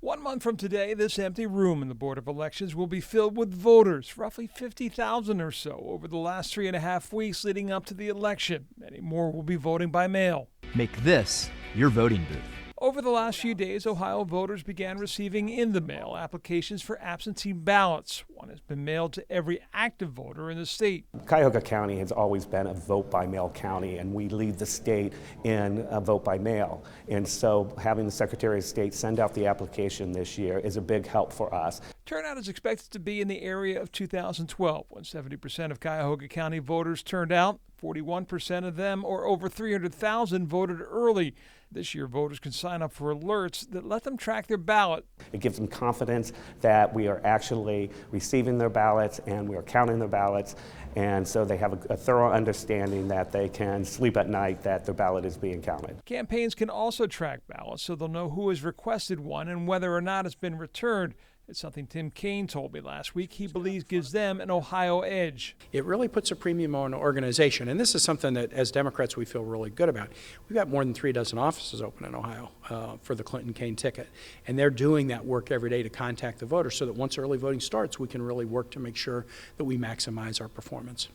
1 month from today, this empty room in the Board of Elections will be filled with voters, roughly 50,000 or so, over the last 3.5 weeks leading up to the election. Many more will be voting by mail. Make this your voting booth. Over the last few days, Ohio voters began receiving in the mail applications for absentee ballots. One has been mailed to every active voter in the state. Cuyahoga County has always been a vote-by-mail county, and we lead the state in vote-by-mail. And so having the Secretary of State send out the application this year is a big help for us. Turnout is expected to be in the area of 2012, when 70% of Cuyahoga County voters turned out. 41% of them, or over 300,000, voted early. This year, voters can sign up for alerts that let them track their ballot. It gives them confidence that we are actually receiving their ballots and we are counting their ballots, and so they have a thorough understanding that they can sleep at night that their ballot is being counted. Campaigns can also track ballots so they'll know who has requested one and whether or not it's been returned. It's something Tim Kaine told me last week he believes gives them an Ohio edge. It really puts a premium on organization, and this is something that as Democrats we feel really good about. We've got more than 36 offices open in Ohio for the Clinton-Kaine ticket, and they're doing that work every day to contact the voters so that once early voting starts we can really work to make sure that we maximize our performance.